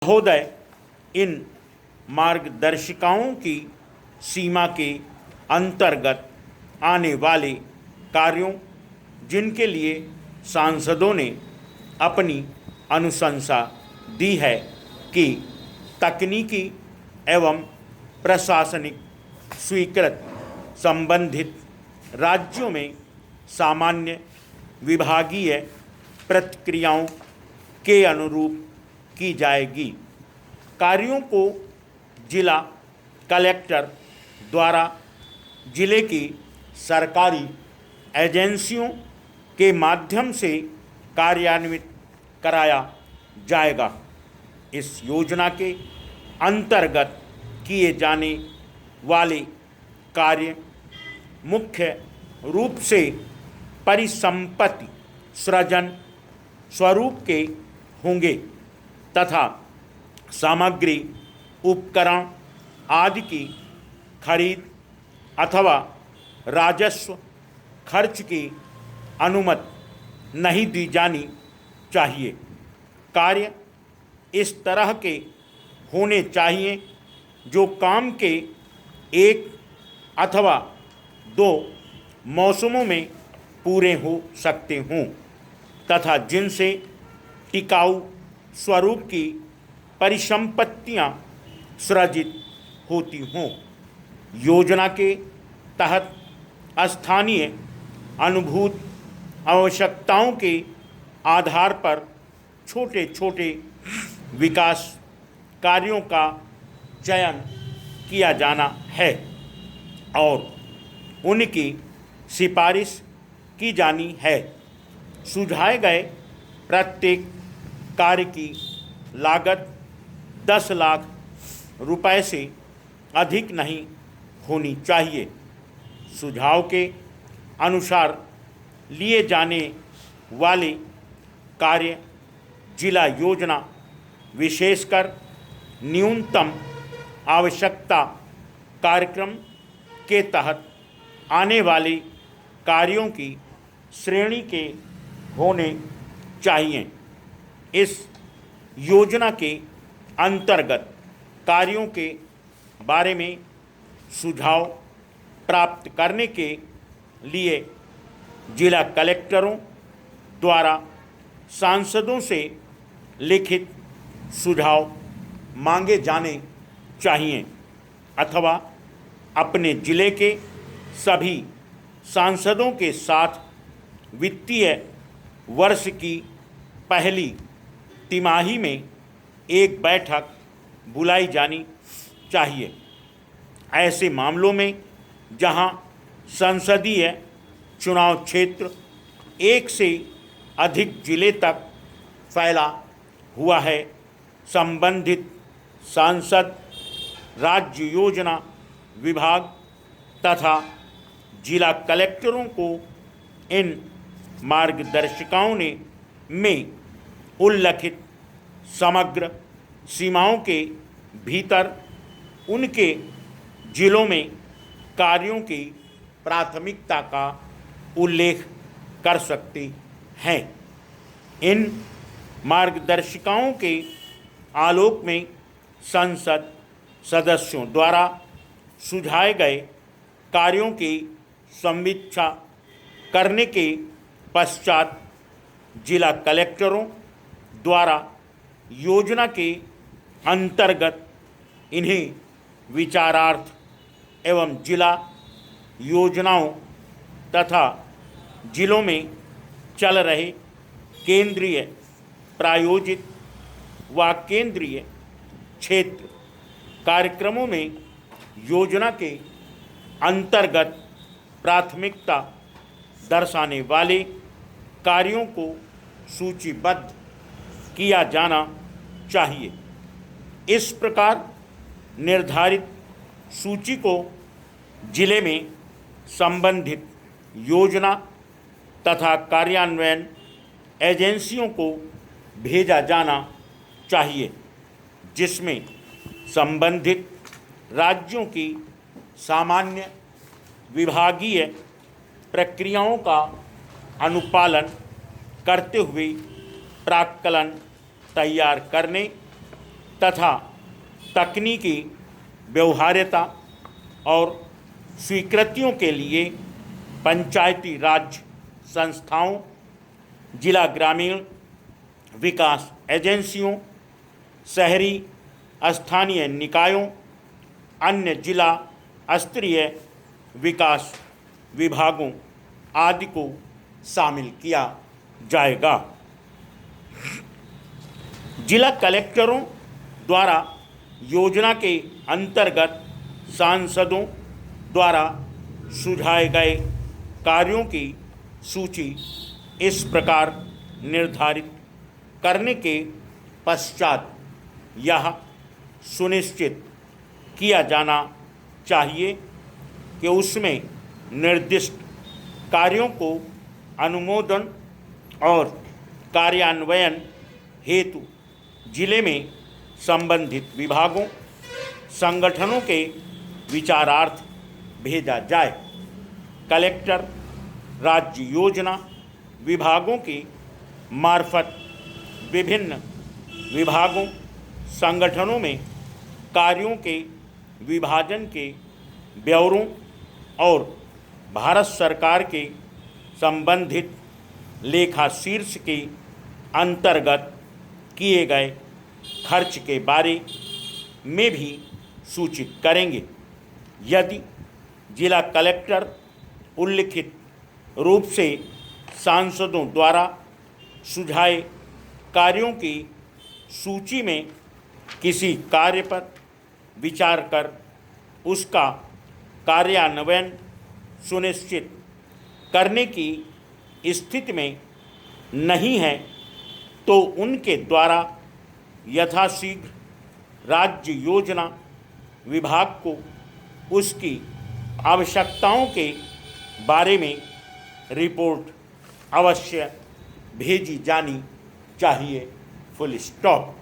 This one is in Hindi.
महोदय इन मार्गदर्शिकाओं की सीमा के अंतर्गत आने वाले कार्यों जिनके लिए सांसदों ने अपनी अनुशंसा दी है कि तकनीकी एवं प्रशासनिक स्वीकृत संबंधित राज्यों में सामान्य विभागीय प्रक्रियाओं के अनुरूप की जाएगी। कार्यों को जिला कलेक्टर द्वारा जिले की सरकारी एजेंसियों के माध्यम से कार्यान्वित कराया जाएगा। इस योजना के अंतर्गत किए जाने वाले कार्य मुख्य रूप से परिसंपत्ति सृजन स्वरूप के होंगे तथा सामग्री उपकरण आदि की खरीद अथवा राजस्व खर्च की अनुमति नहीं दी जानी चाहिए। कार्य इस तरह के होने चाहिए जो काम के एक अथवा दो मौसमों में पूरे हो सकते हों तथा जिनसे टिकाऊ स्वरूप की परिसंपत्तियां सृजित होती हों। योजना के तहत स्थानीय अनुभूत आवश्यकताओं के आधार पर छोटे छोटे विकास कार्यों का चयन किया जाना है और उनकी सिफारिश की जानी है। सुझाए गए प्रत्येक कार्य की लागत 10 लाख रुपए से अधिक नहीं होनी चाहिए। सुझाव के अनुसार लिए जाने वाले कार्य जिला योजना विशेषकर न्यूनतम आवश्यकता कार्यक्रम के तहत आने वाले कार्यों की श्रेणी के होने चाहिए। इस योजना के अंतर्गत कार्यों के बारे में सुझाव प्राप्त करने के लिए जिला कलेक्टरों द्वारा सांसदों से लिखित सुझाव मांगे जाने चाहिए अथवा अपने जिले के सभी सांसदों के साथ वित्तीय वर्ष की पहली तिमाही में एक बैठक बुलाई जानी चाहिए। ऐसे मामलों में जहां संसदीय चुनाव क्षेत्र एक से अधिक जिले तक फैला हुआ है, संबंधित सांसद राज्य योजना विभाग तथा जिला कलेक्टरों को इन मार्गदर्शिकाओं में उल्लिखित समग्र सीमाओं के भीतर उनके जिलों में कार्यों की प्राथमिकता का उल्लेख कर सकते हैं। इन मार्गदर्शिकाओं के आलोक में संसद सदस्यों द्वारा सुझाए गए कार्यों की समीक्षा करने के पश्चात जिला कलेक्टरों द्वारा योजना के अंतर्गत इन्हें विचारार्थ एवं जिला योजनाओं तथा जिलों में चल रहे केंद्रीय प्रायोजित व केंद्रीय क्षेत्र कार्यक्रमों में योजना के अंतर्गत प्राथमिकता दर्शाने वाले कार्यों को सूचीबद्ध किया जाना चाहिए। इस प्रकार निर्धारित सूची को जिले में संबंधित योजना तथा कार्यान्वयन एजेंसियों को भेजा जाना चाहिए, जिसमें संबंधित राज्यों की सामान्य विभागीय प्रक्रियाओं का अनुपालन करते हुए प्राक्कलन तैयार करने तथा तकनीकी व्यवहार्यता और स्वीकृतियों के लिए पंचायती राज संस्थाओं, जिला ग्रामीण विकास एजेंसियों, शहरी स्थानीय निकायों, अन्य जिला स्तरीय विकास विभागों आदि को शामिल किया जाएगा। जिला कलेक्टरों द्वारा योजना के अंतर्गत सांसदों द्वारा सुझाए गए कार्यों की सूची इस प्रकार निर्धारित करने के पश्चात यह सुनिश्चित किया जाना चाहिए कि उसमें निर्दिष्ट कार्यों को अनुमोदन और कार्यान्वयन हेतु जिले में संबंधित विभागों, संगठनों के विचारार्थ भेजा जाए। कलेक्टर राज्य योजना विभागों की मार्फत विभिन्न विभागों, संगठनों में कार्यों के विभाजन के ब्यौरों और भारत सरकार के संबंधित लेखा शीर्ष के अंतर्गत किए गए खर्च के बारे में भी सूचित करेंगे। यदि जिला कलेक्टर उल्लिखित रूप से सांसदों द्वारा सुझाए कार्यों की सूची में किसी कार्य पर विचार कर उसका कार्यान्वयन सुनिश्चित करने की स्थिति में नहीं है तो उनके द्वारा यथाशीघ्र राज्य योजना विभाग को उसकी आवश्यकताओं के बारे में रिपोर्ट अवश्य भेजी जानी चाहिए। Full stop.